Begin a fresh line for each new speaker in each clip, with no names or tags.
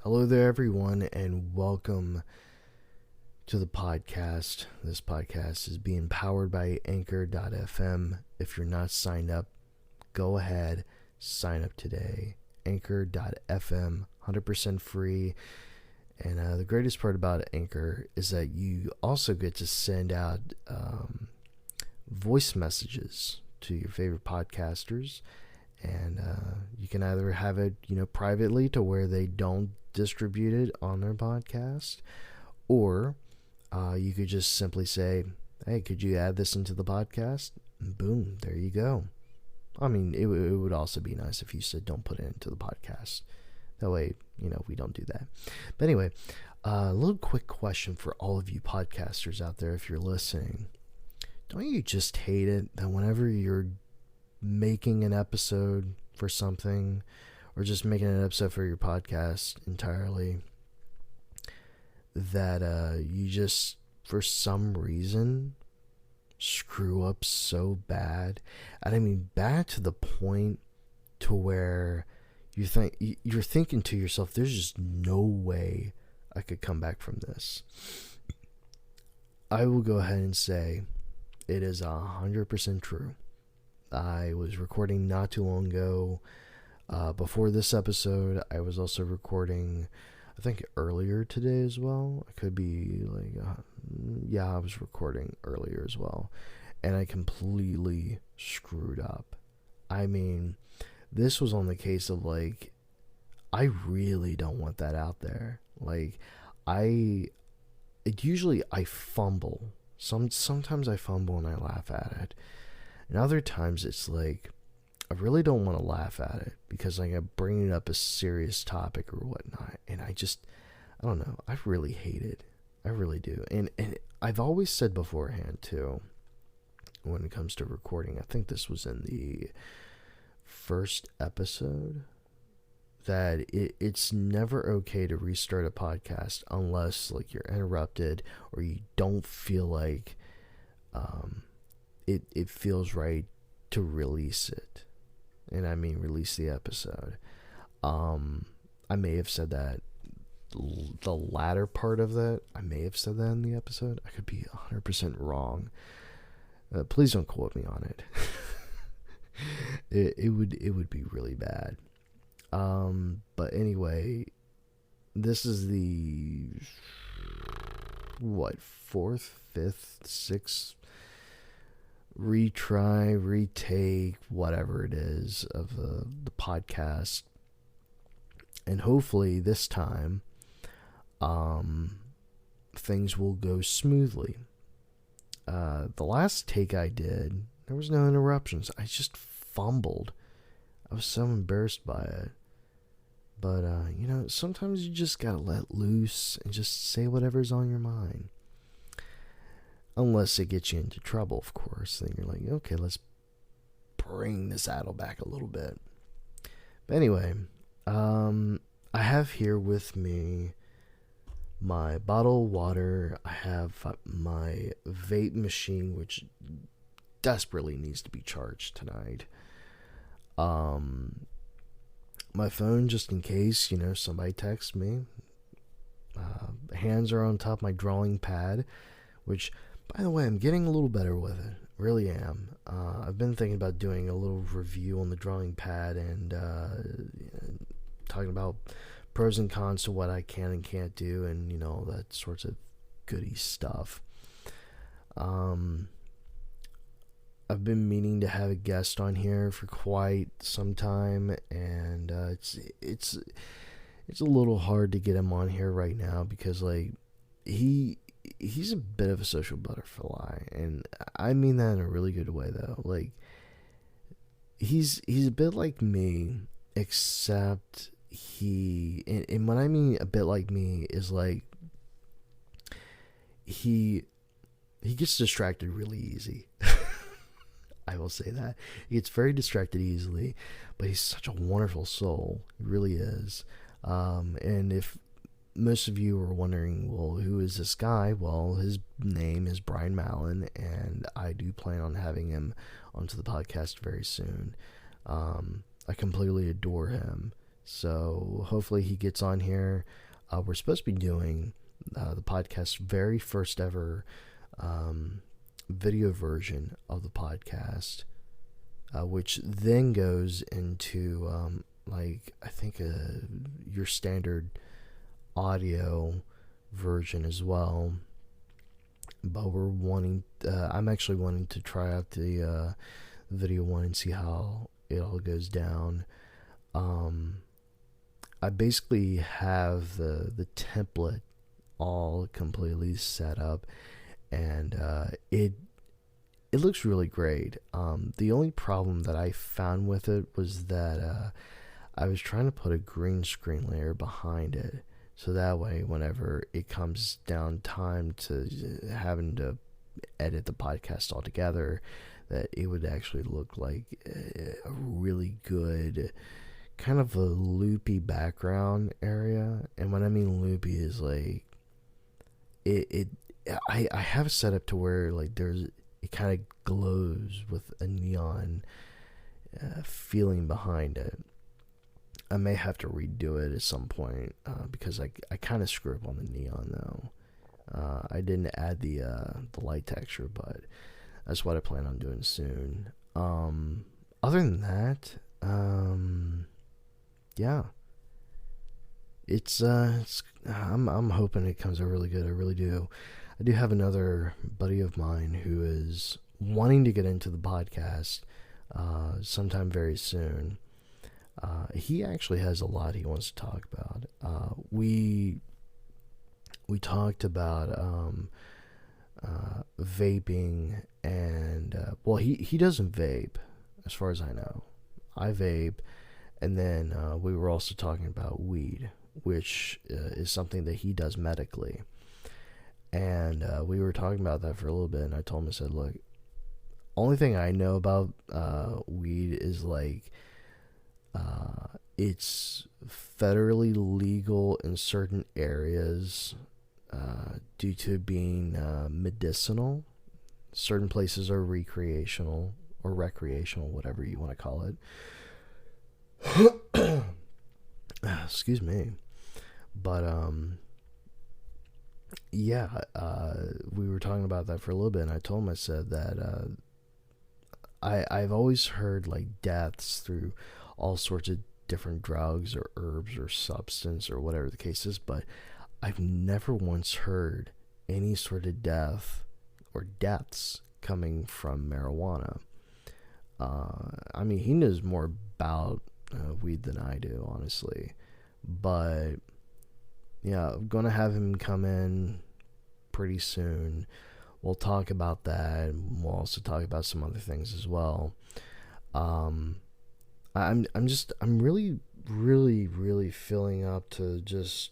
Hello there, everyone, and welcome to the podcast. This podcast is being powered by Anchor.fm. If you're not signed up, go ahead, sign up today. Anchor.fm, 100% free. And the greatest part about Anchor is that you also get to send out voice messages to your favorite podcasters. And you can either have it, privately to where they don't distribute it on their podcast, or you could just simply say, hey, could you add this into the podcast? And boom, there you go. I mean, it would also be nice if you said don't put it into the podcast. That way, we don't do that. But anyway, a little quick question for all of you podcasters out there, if you're listening. Don't you just hate it that whenever you're making an episode for something, or just making an episode for your podcast entirely, that you just, for some reason, screw up so bad? And I mean, bad to the point to where you're thinking to yourself, there's just no way I could come back from this. I will go ahead and say it is 100% true. I was recording not too long ago. Before this episode, I was also recording, I think, earlier today as well. I could be I was recording earlier as well. And I completely screwed up. I mean, this was on the case of I really don't want that out there. I fumble. Sometimes I fumble and I laugh at it. And other times it's I really don't want to laugh at it because I'm bringing up a serious topic or whatnot. And I don't know. I really hate it. I really do. And I've always said beforehand too, when it comes to recording, I think this was in the first episode, that it's never okay to restart a podcast unless you're interrupted or you don't feel like it feels right to release it. And I mean release the episode. I may have said that, the latter part of that, I may have said that in the episode. I could be 100% wrong. Please don't quote me on it. It would be really bad. But anyway, this is the fourth, fifth, sixth retry, retake, whatever it is, of the podcast. And hopefully this time things will go smoothly. The last take I did, there was no interruptions. I just fumbled. I was so embarrassed by it. But sometimes you just gotta let loose and just say whatever's on your mind. Unless it gets you into trouble, of course. Then you're like, okay, let's bring the saddle back a little bit. But anyway, I have here with me my bottle of water. I have my vape machine, which desperately needs to be charged tonight. My phone, just in case, somebody texts me. Hands are on top of my drawing pad, which, by the way, I'm getting a little better with it. Really am. I've been thinking about doing a little review on the drawing pad and talking about pros and cons to what I can and can't do, and that sorts of goody stuff. I've been meaning to have a guest on here for quite some time, and it's a little hard to get him on here right now because he's a bit of a social butterfly, and I mean that in a really good way though. He's a bit like me, except and what I mean a bit like me is he gets distracted really easy. I will say that. He gets very distracted easily, but he's such a wonderful soul. He really is. And if most of you are wondering, well, who is this guy? Well, his name is Brian Mallon, and I do plan on having him onto the podcast very soon. I completely adore him. So hopefully he gets on here. We're supposed to be doing the podcast's very first ever video version of the podcast, which then goes into I think your standard audio version as well. But I'm actually wanting to try out the video one and see how it all goes down. I basically have the template all completely set up, and it looks really great. The only problem that I found with it was that I was trying to put a green screen layer behind it, so that way whenever it comes down time to having to edit the podcast altogether, that it would actually look like a really good kind of a loopy background area. And when I mean loopy is like I have it set up to where like it kind of glows with a neon feeling behind it. I may have to redo it at some point because I kind of screw up on the neon though. I didn't add the light texture, but that's what I plan on doing soon. Other than that, yeah, it's I'm hoping it comes out really good. I really do. I do have another buddy of mine who is wanting to get into the podcast sometime very soon. He actually has a lot he wants to talk about. We talked about vaping, and well, he doesn't vape as far as I know. I vape, and then we were also talking about weed, which is something that he does medically. And we were talking about that for a little bit, and I told him, I said, look, only thing I know about weed is like it's federally legal in certain areas due to being medicinal. Certain places are recreational, whatever you want to call it. Excuse me. But yeah, we were talking about that for a little bit, and I told him, I said that I've always heard like deaths through all sorts of different drugs or herbs or substance or whatever the case is, but I've never once heard any sort of death or deaths coming from marijuana. I mean, he knows more about weed than I do, honestly, but yeah, I'm gonna have him come in pretty soon. We'll talk about that. We'll also talk about some other things as well. I'm really filling up to just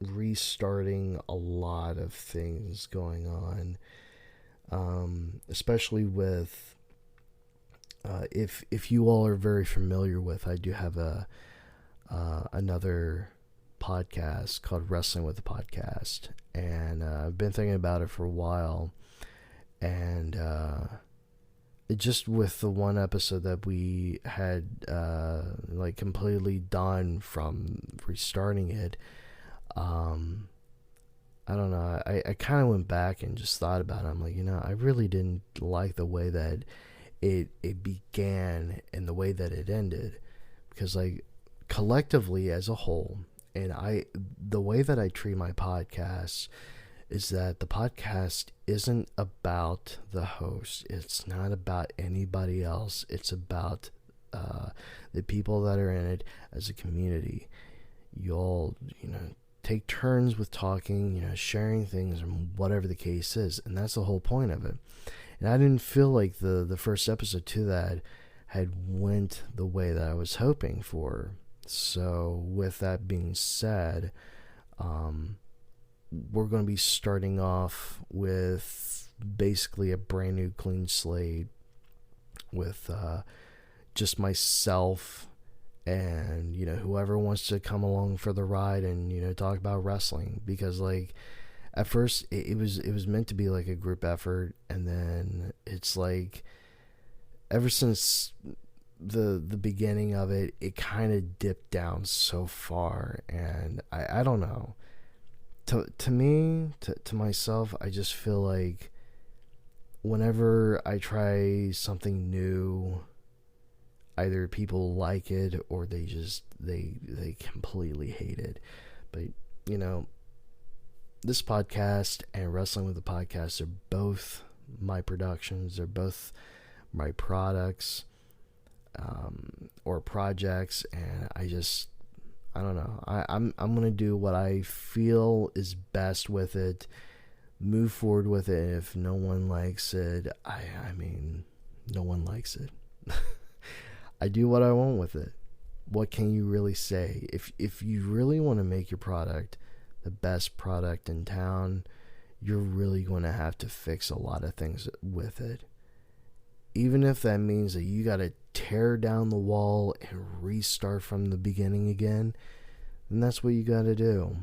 restarting a lot of things going on, especially with if you all are very familiar with, I do have another podcast called Wrestling with the Podcast, and I've been thinking about it for a while, and it just with the one episode that we had like completely done from restarting it, I don't know, I kind of went back and just thought about it. I'm like, I really didn't like the way that it began and the way that it ended, because like collectively as a whole, and the way that I treat my podcast is that the podcast isn't about the host. It's not about anybody else. It's about the people that are in it as a community. You all, take turns with talking, sharing things, and whatever the case is. And that's the whole point of it. And I didn't feel like the first episode to that had went the way that I was hoping for. So with that being said, we're going to be starting off with basically a brand new clean slate with just myself and whoever wants to come along for the ride and talk about wrestling, because like at first it was meant to be like a group effort, and then it's like ever since the beginning of it, it kind of dipped down so far, and I don't know. To me, to myself, I just feel like whenever I try something new, either people like it or they completely hate it. But this podcast and Wrestling with the Podcast are both my productions. They're both my products, or projects, and I don't know. I'm gonna do what I feel is best with it. Move forward with it. If no one likes it, I mean, no one likes it. I do what I want with it. What can you really say? If you really want to make your product the best product in town, you're really going to have to fix a lot of things with it. Even if that means that you got to tear down the wall and restart from the beginning again, then that's what you got to do.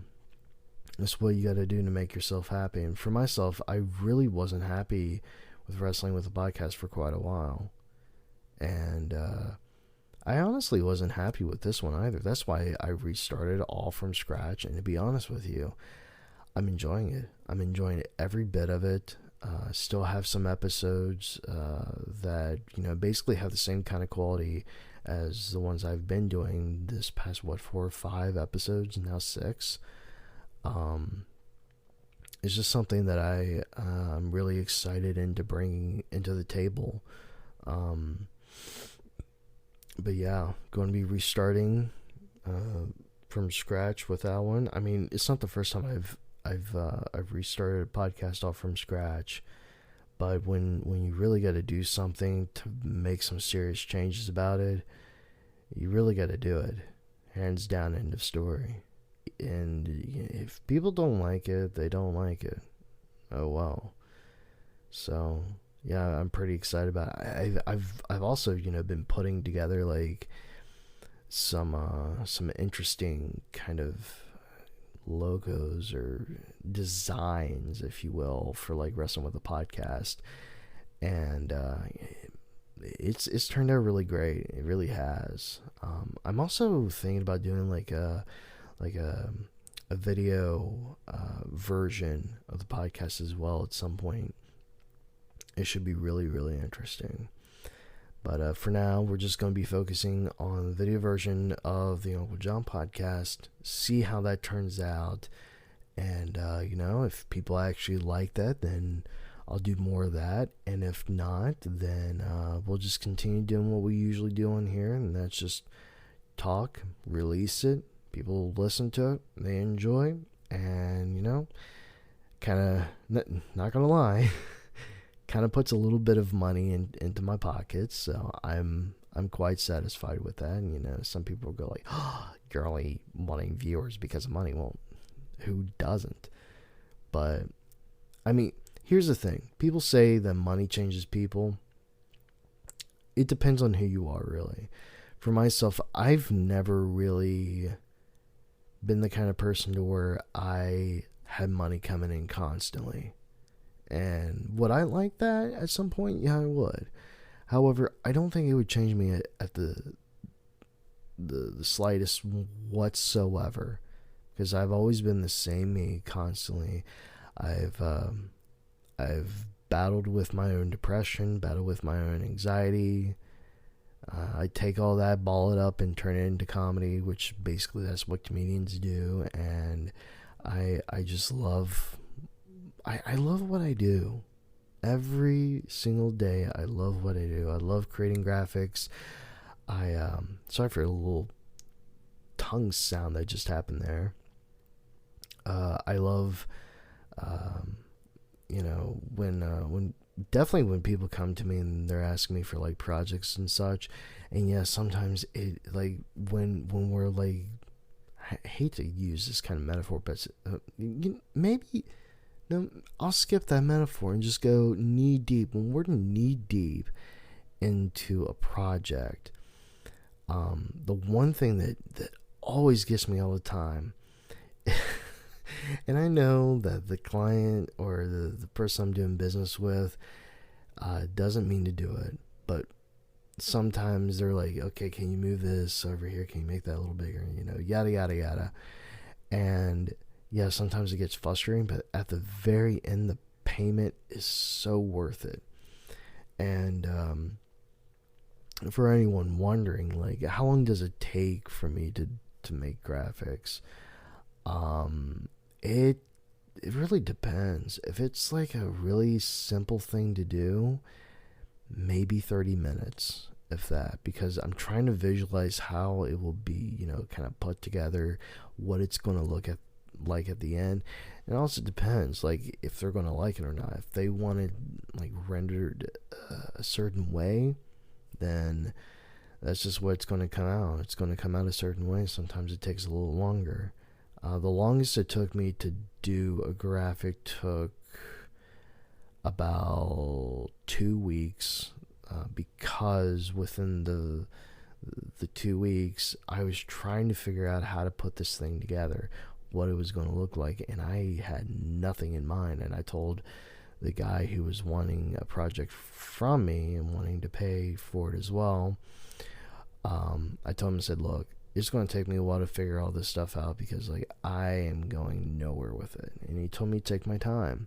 That's what you got to do to make yourself happy. And for myself, I really wasn't happy with Wrestling with the Podcast for quite a while. And I honestly wasn't happy with this one either. That's why I restarted all from scratch. And to be honest with you, I'm enjoying it. I'm enjoying every bit of it. Still have some episodes that, basically have the same kind of quality as the ones I've been doing this past, 4 or 5 episodes, now 6. It's just something that I'm really excited into bringing into the table. But yeah, going to be restarting from scratch with that one. I mean, it's not the first time I've restarted a podcast off from scratch, but when you really got to do something to make some serious changes about it, you really got to do it. Hands down, end of story. And if people don't like it, they don't like it. Oh well. So yeah, I'm pretty excited about it. I've also been putting together like some interesting kind of logos or designs, if you will, for like Wrestling with the Podcast, and it's turned out really great. It really has. I'm also thinking about doing like a video version of the podcast as well at some point. It should be really, really interesting. But for now, we're just going to be focusing on the video version of the Uncle Jon podcast, see how that turns out. And, if people actually like that, then I'll do more of that. And if not, then we'll just continue doing what we usually do on here. And that's just talk, release it. People listen to it, they enjoy. And, kind of, not going to lie, kind of puts a little bit of money into my pockets, so I'm quite satisfied with that. And some people go like, "Oh, you're only wanting viewers because of money." Well, who doesn't? But I mean, here's the thing: people say that money changes people. It depends on who you are, really. For myself, I've never really been the kind of person to where I had money coming in constantly. And would I like that at some point? Yeah, I would. However, I don't think it would change me at the slightest whatsoever, because I've always been the same me constantly. I've battled with my own depression, battled with my own anxiety. I take all that, ball it up, and turn it into comedy, which basically that's what comedians do. And I just love. I love what I do. Every single day, I love what I do. I love creating graphics. Sorry for a little tongue sound that just happened there. I love, when people come to me and they're asking me for like projects and such. And yeah, sometimes it like when we're like, I hate to use this kind of metaphor, but maybe. No, I'll skip that metaphor and just go knee deep. When we're knee deep into a project, the one thing that always gets me all the time, and I know that the client or the person I'm doing business with doesn't mean to do it, but sometimes they're like, okay, can you move this over here? Can you make that a little bigger? Yada, yada, yada. And yeah, sometimes it gets frustrating, but at the very end, the payment is so worth it. And for anyone wondering, like, how long does it take for me to make graphics? It really depends. If it's like a really simple thing to do, maybe 30 minutes, if that, because I'm trying to visualize how it will be, kind of put together, what it's going to look like at the end. It also depends, like, if they're going to like it or not. If they want it like rendered a certain way, then that's just what it's going to come out. It's going to come out a certain way. Sometimes it takes a little longer. The longest it took me to do a graphic took about 2 weeks, because within the 2 weeks, I was trying to figure out how to put this thing together, what it was going to look like, and I had nothing in mind. And I told the guy who was wanting a project from me and wanting to pay for it as well, I told him, I said, look, it's going to take me a while to figure all this stuff out, because like I am going nowhere with it. And he told me to take my time.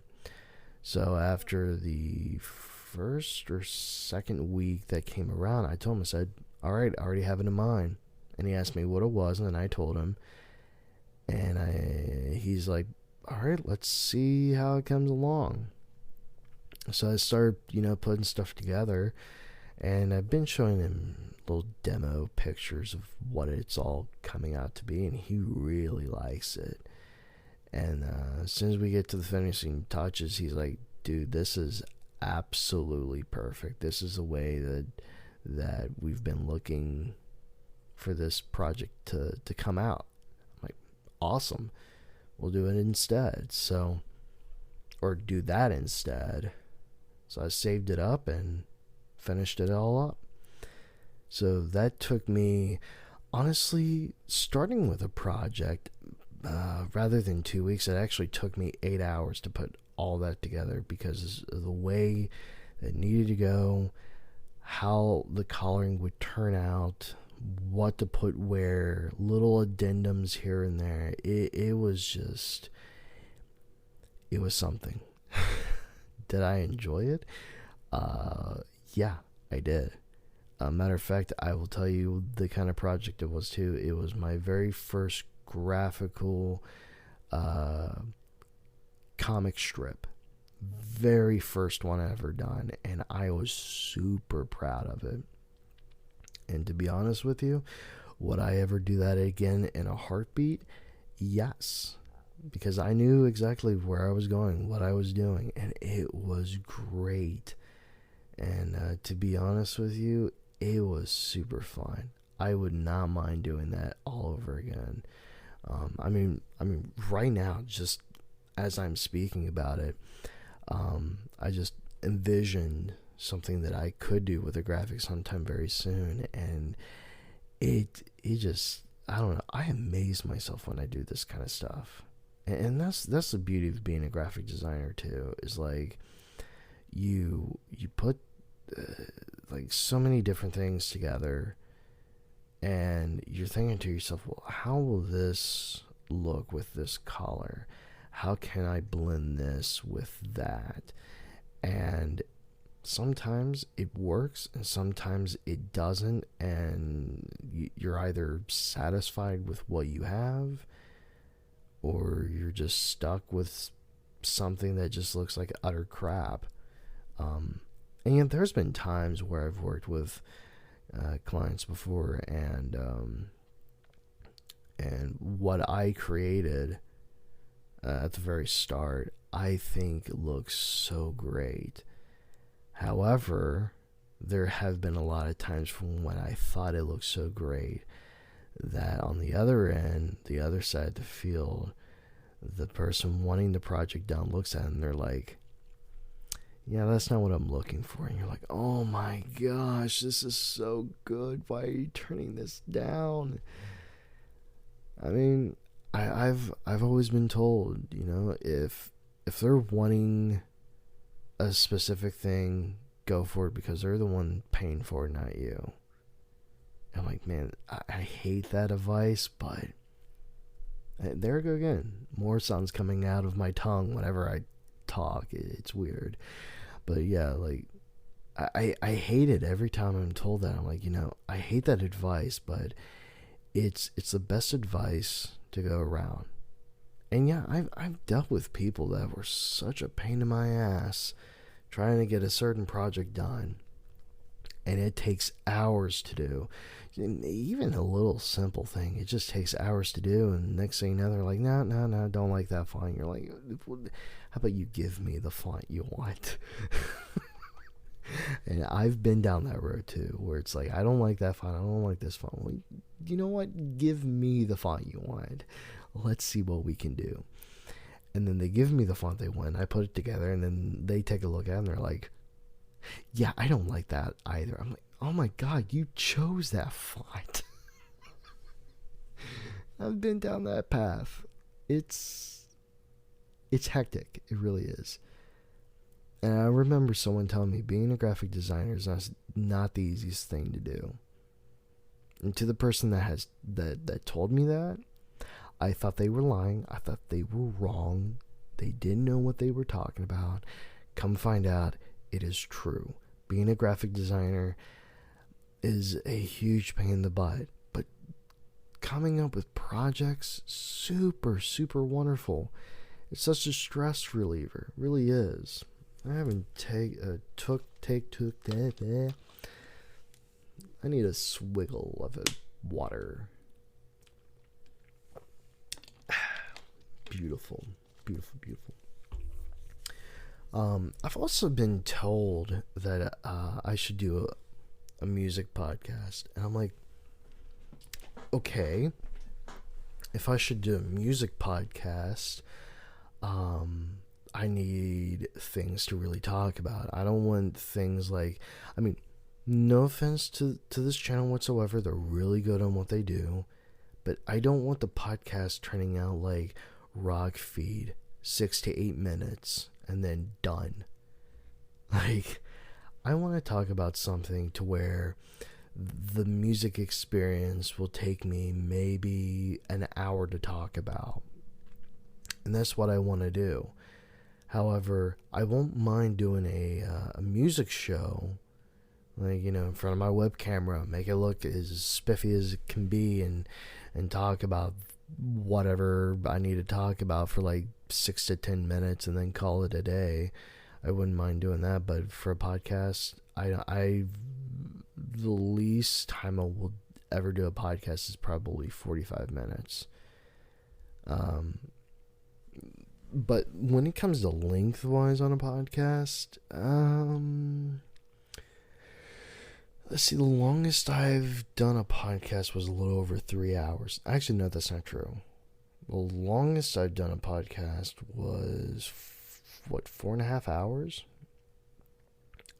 So after the first or second week that came around, I told him, I said, all right, I already have it in mind. And he asked me what it was, and then I told him. And he's like, all right, let's see how it comes along. So I started, putting stuff together, and I've been showing him little demo pictures of what it's all coming out to be, and he really likes it. And as soon as we get to the finishing touches, he's like, dude, this is absolutely perfect. This is the way that we've been looking for this project to come out. I'm like, awesome. We'll do it instead. Or do that instead. So I saved it up and finished it all up. So that took me, honestly, starting with a project, rather than 2 weeks, it actually took me 8 hours to put all that together, because of the way it needed to go, how the coloring would turn out, what to put where, little addendums here and there. It was something. Did I enjoy it? Yeah, I did. Matter of fact, I will tell you the kind of project it was too. It was my very first graphical comic strip. Very first one I ever done, and I was super proud of it. And to be honest with you, would I ever do that again in a heartbeat? Yes. Because I knew exactly where I was going, what I was doing, and it was great. And to be honest with you, it was super fun. I would not mind doing that all over again. I mean, right now, just as I'm speaking about it, I just envisioned something that I could do with the graphics sometime very soon, and it just, I don't know, I amaze myself when I do this kind of stuff. And that's the beauty of being a graphic designer too, is like you put like so many different things together, and you're thinking to yourself, well, how will this look with this color? How can I blend this with that? And sometimes it works and sometimes it doesn't, and you're either satisfied with what you have, or you're just stuck with something that just looks like utter crap. And yet there's been times where I've worked with clients before, and what I created at the very start, I think looks so great. However, there have been a lot of times from when I thought it looked so great that on the other end, the other side of the field, the person wanting the project done looks at it and they're like, yeah, that's not what I'm looking for. And you're like, oh my gosh, this is so good. Why are you turning this down? I mean, I've always been told, if they're wanting a specific thing go for it because they're the one paying for it, not you. I'm like, man, I hate that advice, but there I go again. More sounds coming out of my tongue whenever I talk. It's weird. But yeah, like, I hate it every time I'm told that. I'm like, I hate that advice, but it's the best advice to go around. And yeah, I've dealt with people that were such a pain in my ass trying to get a certain project done. And it takes hours to do. Even a little simple thing, it just takes hours to do. And next thing you know, they're like, no, don't like that font. You're like, how about you give me the font you want? And I've been down that road too, where it's like, I don't like that font. I don't like this font. Well, you know what? Give me the font you want. Let's see what we can do. And then they give me the font they want. I put it together, and then they take a look at it, and they're like, yeah, I don't like that either. I'm like, oh my God, you chose that font. I've been down that path. It's hectic. It really is. And I remember someone telling me being a graphic designer is not the easiest thing to do. And to the person that told me that, I thought they were lying. I thought they were wrong. They didn't know what they were talking about. Come find out, it is true. Being a graphic designer is a huge pain in the butt. But coming up with projects, super, super wonderful. It's such a stress reliever. It really is. I haven't took that. I need a swiggle of it. Water. Beautiful. Beautiful, beautiful. I've also been told that I should do a music podcast. And I'm like, okay. If I should do a music podcast, I need things to really talk about. I don't want things like, no offense to this channel whatsoever. They're really good on what they do. But I don't want the podcast turning out like Rock Feed, 6 to 8 minutes, and then done. Like, I want to talk about something to where the music experience will take me maybe an hour to talk about. And that's what I want to do. However, I won't mind doing a music show, like, in front of my web camera, make it look as spiffy as it can be, and talk about whatever I need to talk about for like 6 to 10 minutes and then call it a day. I wouldn't mind doing that, but for a podcast, the least time I will ever do a podcast is probably 45 minutes. But when it comes to lengthwise on a podcast, let's see, the longest I've done a podcast was a little over 3 hours. Actually, no, that's not true. The longest I've done a podcast was, 4.5 hours?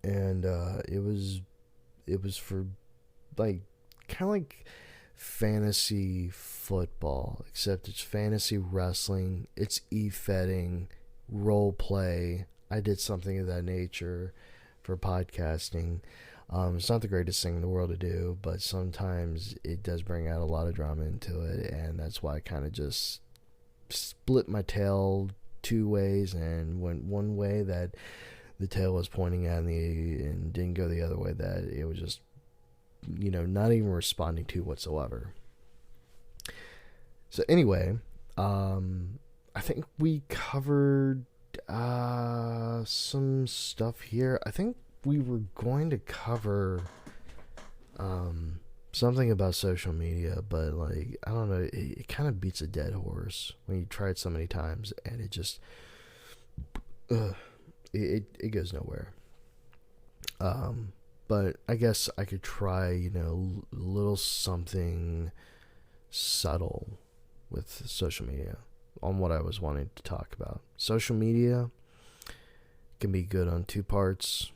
And it was for, like, kind of like fantasy football, except it's fantasy wrestling, it's e-fetting, role play. I did something of that nature for podcasting. It's not the greatest thing in the world to do, but sometimes it does bring out a lot of drama into it, and that's why I kind of just split my tail 2 ways and went one way that the tail was pointing at me, and didn't go the other way that it was just, not even responding to whatsoever. So anyway, I think we covered some stuff here. I think we were going to cover something about social media, but like, I don't know, it kind of beats a dead horse when you try it so many times, and it just it goes nowhere. But I guess I could try, a little something subtle with social media on what I was wanting to talk about. Social media can be good on 2 parts.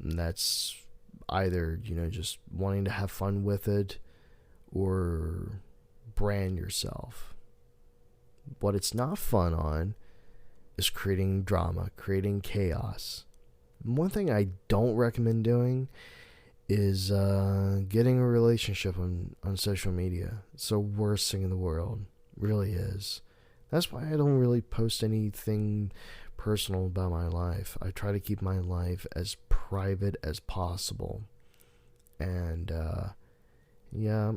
And that's either, just wanting to have fun with it or brand yourself. What it's not fun on is creating drama, creating chaos. One thing I don't recommend doing is getting a relationship on social media. It's the worst thing in the world. It really is. That's why I don't really post anything personal about my life. I try to keep my life as private as possible. And yeah,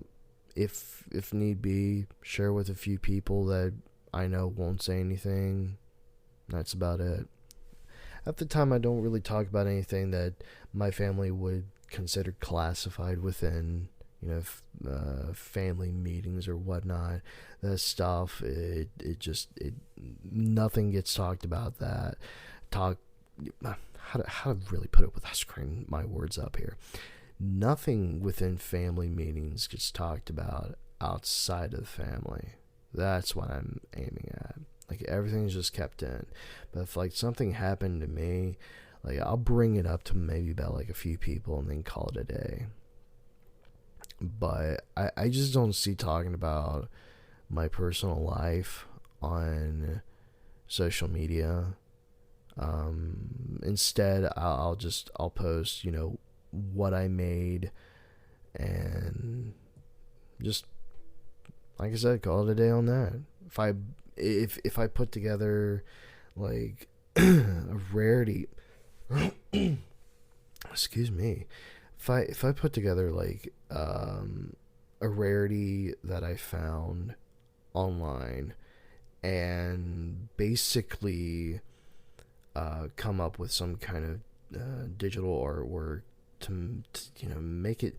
if need be, share with a few people that I know won't say anything. That's about it. At the time, I don't really talk about anything that my family would consider classified within, family meetings or whatnot. That stuff, it nothing gets talked about that. How to really put it without screwing my words up here. Nothing within family meetings gets talked about outside of the family. That's what I'm aiming at. Like, everything's just kept in. But if, like, something happened to me, like, I'll bring it up to maybe about, like, a few people and then call it a day. But I just don't see talking about my personal life on social media. Instead, I'll post, what I made, and just, like I said, call it a day on that. If I put together, like, a rarity, excuse me, if I put together, like, a rarity that I found online, and basically come up with some kind of digital artwork to make it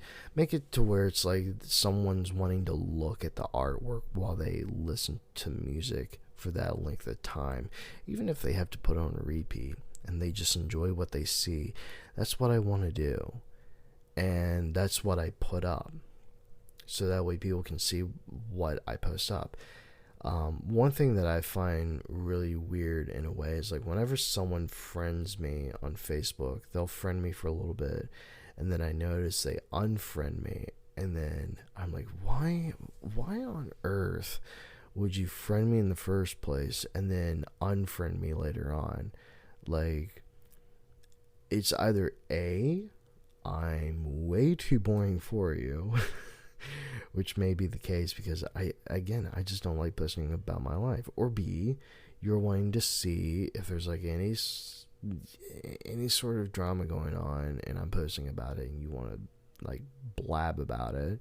to where it's like someone's wanting to look at the artwork while they listen to music for that length of time, even if they have to put on a repeat and they just enjoy what they see. That's what I want to do, and that's what I put up, so that way people can see what I post up. One thing that I find really weird in a way is, like, whenever someone friends me on Facebook, they'll friend me for a little bit, and then I notice they unfriend me, and then I'm like, why on earth would you friend me in the first place and then unfriend me later on? Like, it's either A, I'm way too boring for you, which may be the case because I just don't like posting about my life, or B, you're wanting to see if there's, like, any sort of drama going on and I'm posting about it and you want to, like, blab about it.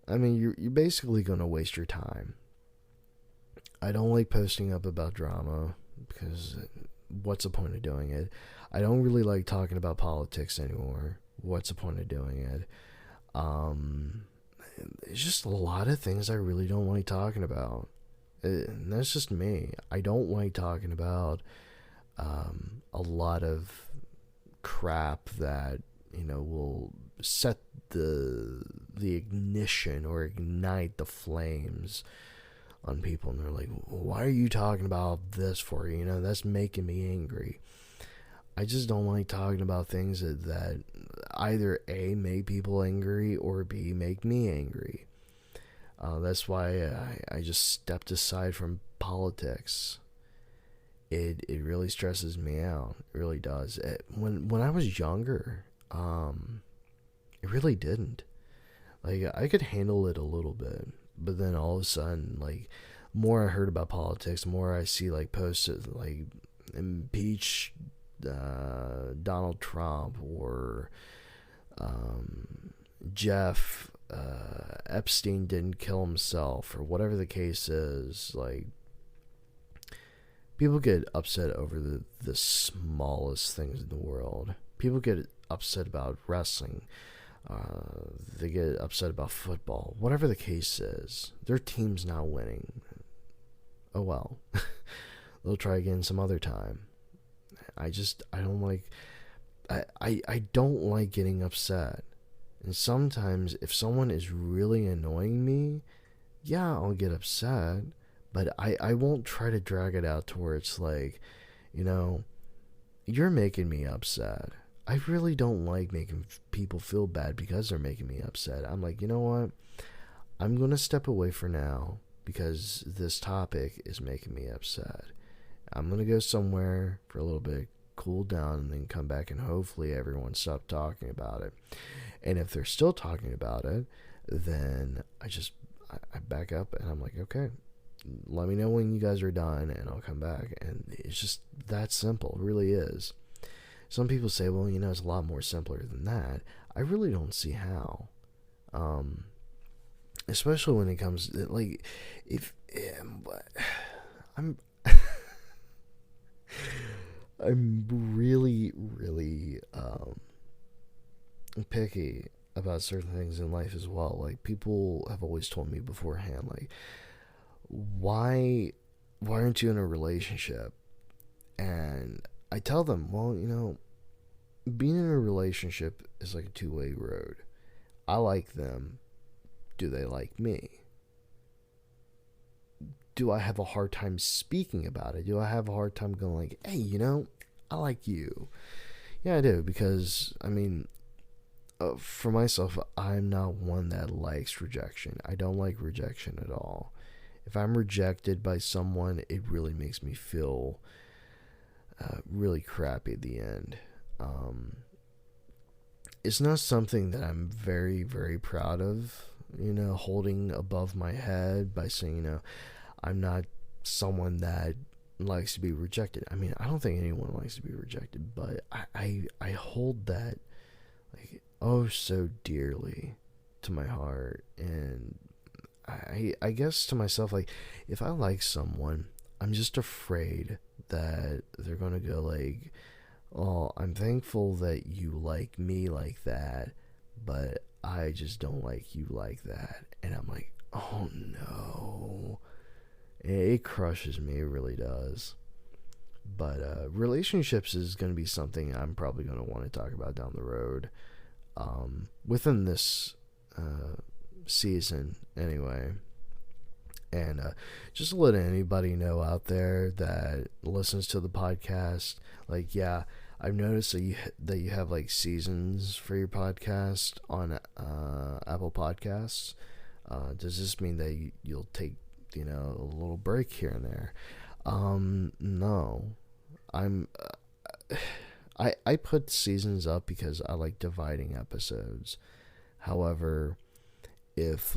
I mean, you're basically going to waste your time. I don't like posting up about drama because what's the point of doing it? I don't really like talking about politics anymore. What's the point of doing it? There's just a lot of things I really don't like talking about. And that's just me. I don't like talking about a lot of crap that, will set the ignition or ignite the flames on people. And they're like, why are you talking about this for? That's making me angry. I just don't like talking about things that either A, make people angry, or B, make me angry. That's why I just stepped aside from politics. It really stresses me out. It really does. When I was younger, it really didn't. Like, I could handle it a little bit, but then all of a sudden, like, more I heard about politics, more I see, like, posts like impeach Donald Trump, or Jeff Epstein didn't kill himself, or whatever the case is. Like, people get upset over the smallest things in the world. People get upset about wrestling. They get upset about football. Whatever the case is, their team's not winning. Oh well. They'll try again some other time. I don't like, I don't like getting upset. And sometimes if someone is really annoying me, yeah, I'll get upset, but I won't try to drag it out to where it's like, you're making me upset. I really don't like making people feel bad because they're making me upset. I'm like, you know what? I'm going to step away for now because this topic is making me upset. I'm going to go somewhere for a little bit, cool down, and then come back, and hopefully everyone stopped talking about it. And if they're still talking about it, then I back up, and I'm like, okay, let me know when you guys are done, and I'll come back. And it's just that simple. It really is. Some people say, well, it's a lot more simpler than that. I really don't see how. Especially when it comes to, like, I'm I'm really, really picky about certain things in life as well. Like, people have always told me beforehand, like, why aren't you in a relationship? And I tell them, well, being in a relationship is like a two-way road. I like them. Do they like me? Do I have a hard time speaking about it? Do I have a hard time going like, hey, I like you? Yeah, I do, because, for myself, I'm not one that likes rejection. I don't like rejection at all. If I'm rejected by someone, it really makes me feel really crappy at the end. It's not something that I'm very, very proud of, holding above my head by saying, I'm not someone that likes to be rejected. I don't think anyone likes to be rejected, but I hold that, like, oh so dearly to my heart. And I guess to myself, like, if I like someone, I'm just afraid that they're gonna go like, oh, I'm thankful that you like me like that, but I just don't like you like that. And I'm like, oh no. It crushes me, it really does. But relationships is going to be something I'm probably going to want to talk about down the road. Within this season, anyway. And just to let anybody know out there that listens to the podcast, like, yeah, I've noticed that you have like seasons for your podcast on Apple Podcasts. Does this mean that you'll take a little break here and there? No. I put seasons up because I like dividing episodes. However, if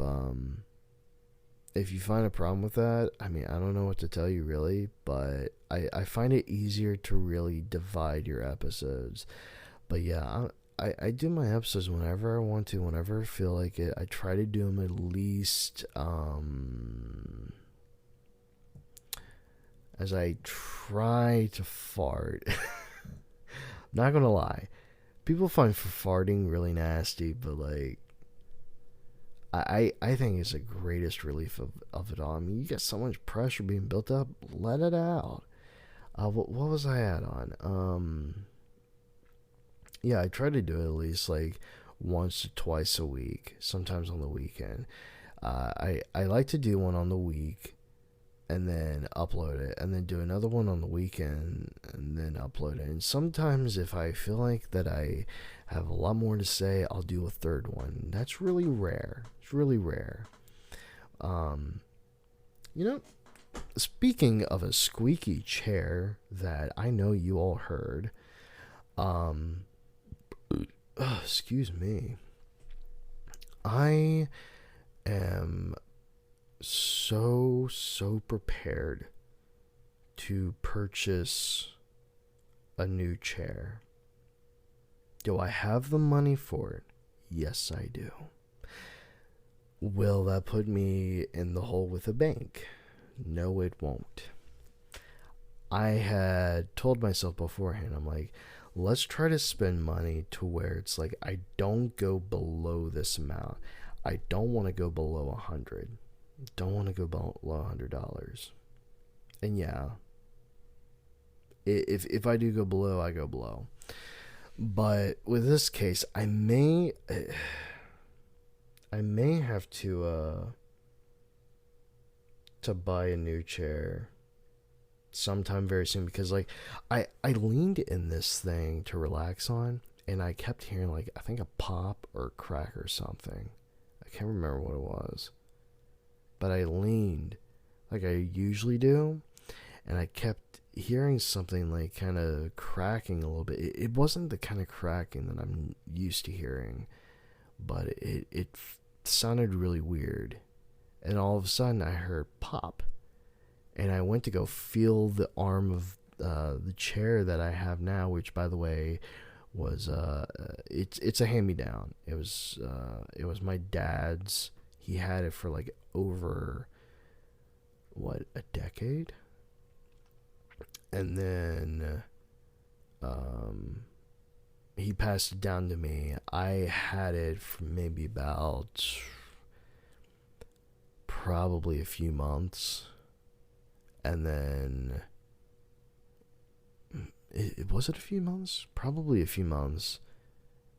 you find a problem with that, I don't know what to tell you really, but I find it easier to really divide your episodes. But yeah, I do my episodes whenever I want to, whenever I feel like it. I try to do them at least, as I try to fart. Not gonna lie, people find farting really nasty, but like, I think it's the greatest relief of it all. You get so much pressure being built up, let it out. What was I at on? Yeah, I try to do it at least like once or twice a week, sometimes on the weekend. I like to do one on the week and then upload it, and then do another one on the weekend and then upload it. And sometimes if I feel like that I have a lot more to say, I'll do a third one. That's really rare. It's really rare. Speaking of a squeaky chair that I know you all heard, excuse me. I am so prepared to purchase a new chair. Do I have the money for it? Yes, I do. Will that put me in the hole with a bank? No, it won't. I had told myself beforehand, I'm like, let's try to spend money to where it's like I don't go below this amount. I don't want to go below $100. Don't want to go below $100. And yeah, if I do go below, I go below. But with this case, I may have to buy a new chair sometime very soon, because like I leaned in this thing to relax on, and I kept hearing like, I think a pop or a crack or something. I can't remember what it was. But I leaned like I usually do, and I kept hearing something like kind of cracking a little bit. It wasn't the kind of cracking that I'm used to hearing, but it sounded really weird. And all of a sudden I heard pop, and I went to go feel the arm of the chair that I have now, which, by the way, was it's a hand-me-down. It was my dad's. He had it for like over a decade, and then he passed it down to me. I had it for maybe about probably a few months, and then was it a few months? Probably a few months.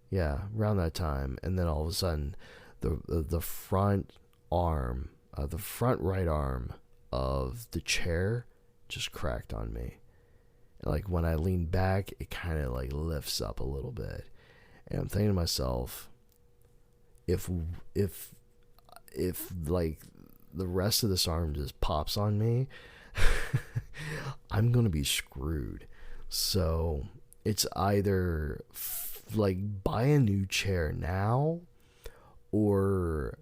Yeah, around that time. And then all of a sudden, the front arm, the front right arm of the chair just cracked on me. And like when I lean back, it kind of like lifts up a little bit. And I'm thinking to myself, if like the rest of this arm just pops on me, I'm gonna be screwed. So it's either like buy a new chair now, or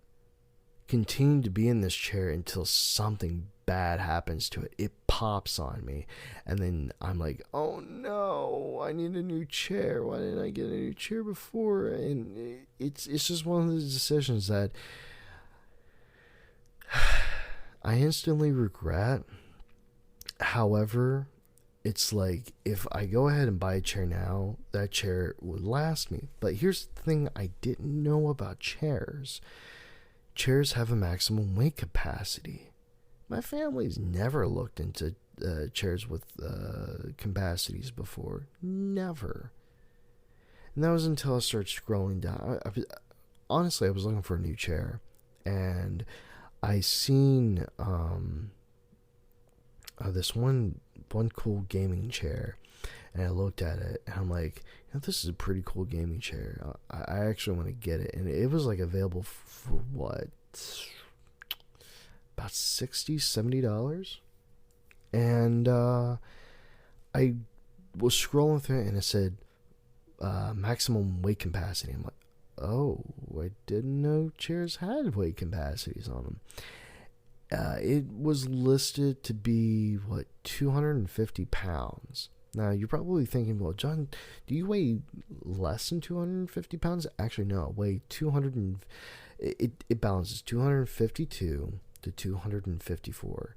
continue to be in this chair until something bad happens to it. It pops on me, and then I'm like, oh no, I need a new chair. Why didn't I get a new chair before? And it's just one of those decisions that I instantly regret. However, it's like, if I go ahead and buy a chair now, that chair would last me. But here's the thing I didn't know about chairs. Chairs have a maximum weight capacity. My family's never looked into chairs with capacities before. Never. And that was until I started scrolling down. Honestly, I was looking for a new chair, and I seen this one cool gaming chair, and I looked at it, and I'm like, this is a pretty cool gaming chair. I actually want to get it. And it was like available for what, about $60-$70. And I was scrolling through it, and it said maximum weight capacity. I'm like, oh, I didn't know chairs had weight capacities on them. It was listed to be 250 pounds. Now you're probably thinking, well, John, do you weigh less than 250 pounds? Actually, no, I weigh 200. It balances 252 to 254.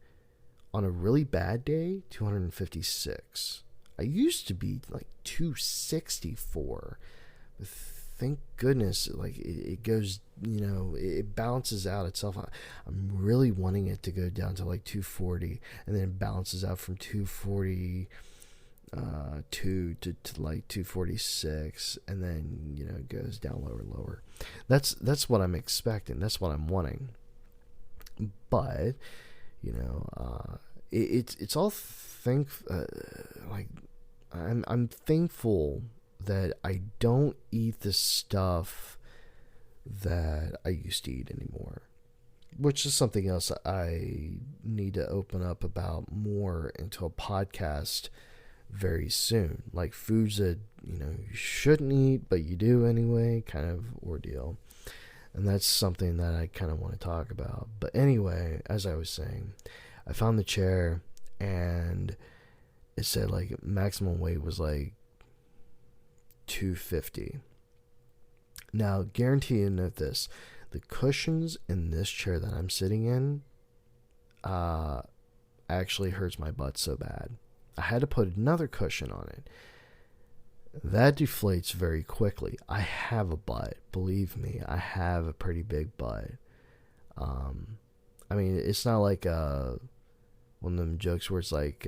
On a really bad day, 256. I used to be like 264. Thank goodness, like it goes, it balances out itself. I'm really wanting it to go down to like 240, and then it balances out from 240 to like 246, and then it goes down lower. That's what I'm expecting. That's what I'm wanting. But it's all I'm thankful that I don't eat the stuff that I used to eat anymore, which is something else I need to open up about more into a podcast very soon. Like foods that you shouldn't eat but you do anyway, kind of ordeal. And that's something that I kind of want to talk about. But anyway, as I was saying, I found the chair, and it said like maximum weight was like 250. Now, guarantee you note this: the cushions in this chair that I'm sitting in actually hurts my butt so bad. I had to put another cushion on it. That deflates very quickly. I have a butt. Believe me, I have a pretty big butt. I mean, it's not like one of them jokes where it's like,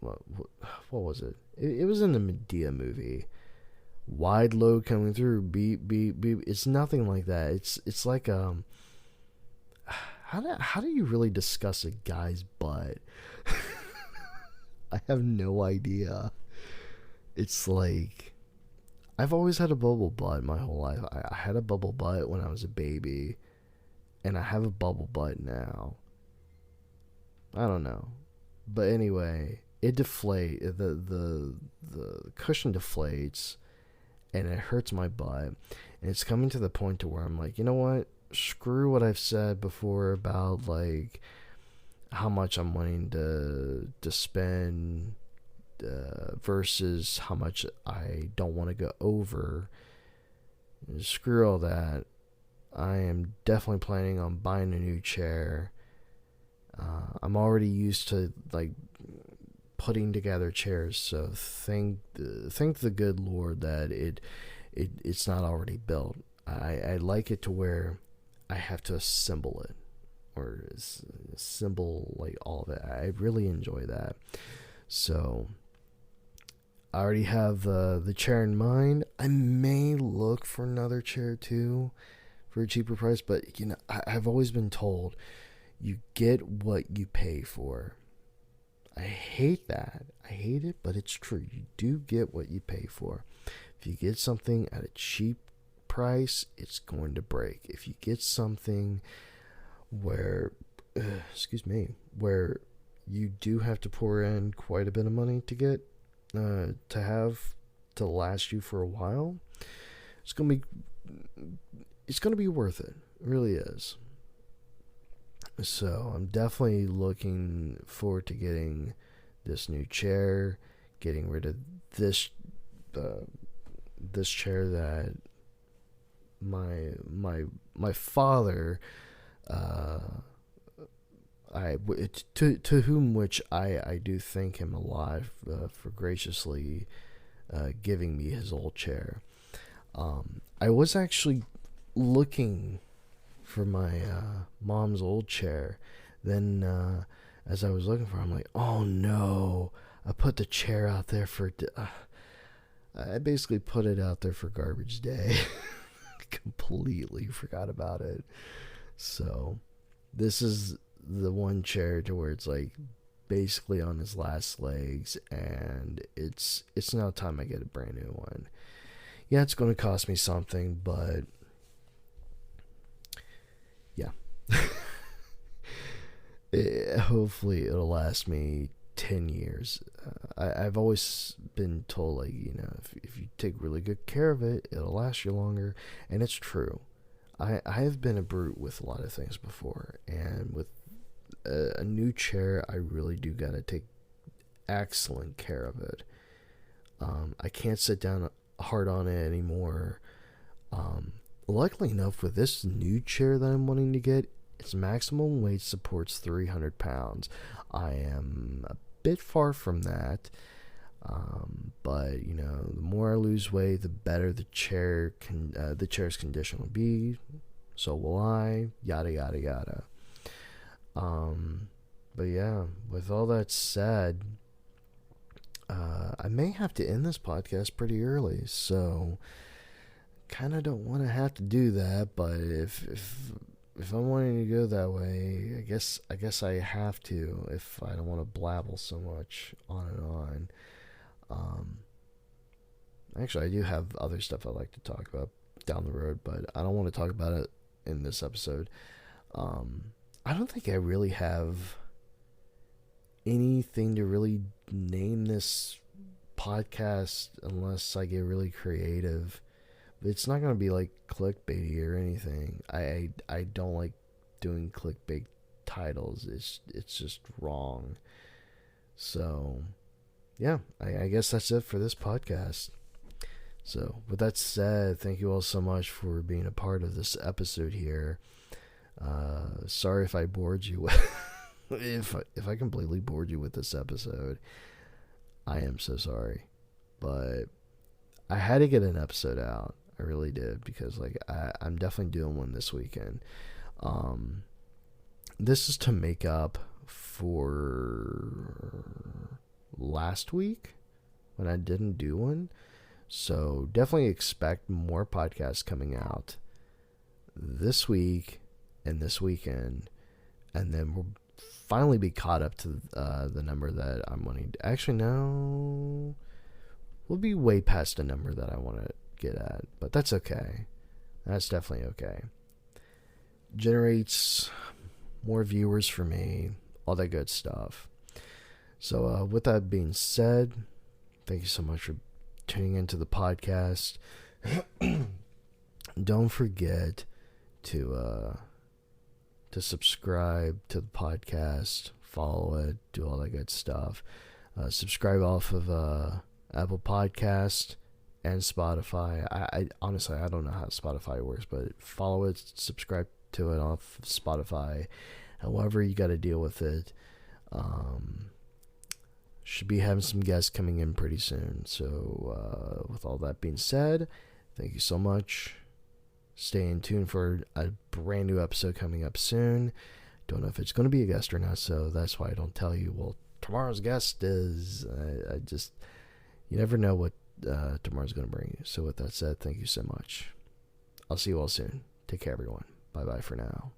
what was it? It was in the Medea movie. Wide load coming through, beep, beep, beep. It's nothing like that. It's like, how do you really discuss a guy's butt? I have no idea. It's like, I've always had a bubble butt my whole life. I had a bubble butt when I was a baby, and I have a bubble butt now. I don't know. But anyway, it the cushion deflates, and it hurts my butt. And it's coming to the point to where I'm like, you know what? Screw what I've said before about like how much I'm wanting to spend versus how much I don't want to go over. Screw all that. I am definitely planning on buying a new chair. I'm already used to like putting together chairs, so thank the good Lord that it's not already built. I like it to where I have to assemble it, or assemble like all of it. I really enjoy that. So I already have the chair in mind. I may look for another chair too for a cheaper price, but you know, I've always been told you get what you pay for. I hate that. I hate it, but it's true. You do get what you pay for. If you get something at a cheap price, it's going to break. If you get something where, where you do have to pour in quite a bit of money to get, to last you for a while, it's gonna be worth it. It really is. So I'm definitely looking forward to getting this new chair, getting rid of this chair that my father, to whom which I do thank him a lot for graciously giving me his old chair. I was actually looking for my mom's old chair. Then as I was looking for it, I'm like, oh no, I put the chair out there for I basically put it out there for garbage day. Completely forgot about it. So this is the one chair to where it's like basically on his last legs, and it's now time I get a brand new one. Yeah, it's going to cost me something, but yeah. Hopefully it'll last me 10 years. I've always been told, like, you know, if you take really good care of it, it'll last you longer. And it's true. I have been a brute with a lot of things before. And with a new chair, I really do got to take excellent care of it. I can't sit down hard on it anymore. Luckily enough, with this new chair that I'm wanting to get, its maximum weight supports 300 pounds. I am a bit far from that, but you know, the more I lose weight, the better the chair's condition will be. So will I. Yada yada yada. But yeah, with all that said, I may have to end this podcast pretty early, so kind of don't want to have to do that. But if I'm wanting to go that way, I guess I have to, if I don't want to blabble so much on and on. Actually, I do have other stuff I'd like to talk about down the road, but I don't want to talk about it in this episode. I don't think I really have anything to really name this podcast unless I get really creative. It's not going to be like clickbaity or anything. I don't like doing clickbait titles. It's just wrong. So, yeah, I guess that's it for this podcast. So, with that said, thank you all so much for being a part of this episode here. Sorry if I bored you if I completely bored you with this episode. I am so sorry. But I had to get an episode out. I really did, because like I'm definitely doing one this weekend. This is to make up for last week when I didn't do one. So definitely expect more podcasts coming out this week and this weekend, and then we'll finally be caught up to the number that I'm wanting to. Actually, no, we'll be way past the number that I want to get at, but that's okay. That's definitely okay. Generates more viewers for me, all that good stuff. So with that being said, thank you so much for tuning into the podcast. Don't forget to subscribe to the podcast, follow it, do all that good stuff. Subscribe off of Apple Podcast and Spotify. I honestly, I don't know how Spotify works, but follow it, subscribe to it off Spotify. However you got to deal with it. Should be having some guests coming in pretty soon. So with all that being said, thank you so much. Stay in tune for a brand new episode coming up soon. Don't know if it's going to be a guest or not, so that's why I don't tell you, well, tomorrow's guest is. I just, you never know what tomorrow's going to bring you. So with that said, thank you so much. I'll see you all soon. Take care, everyone. Bye-bye for now.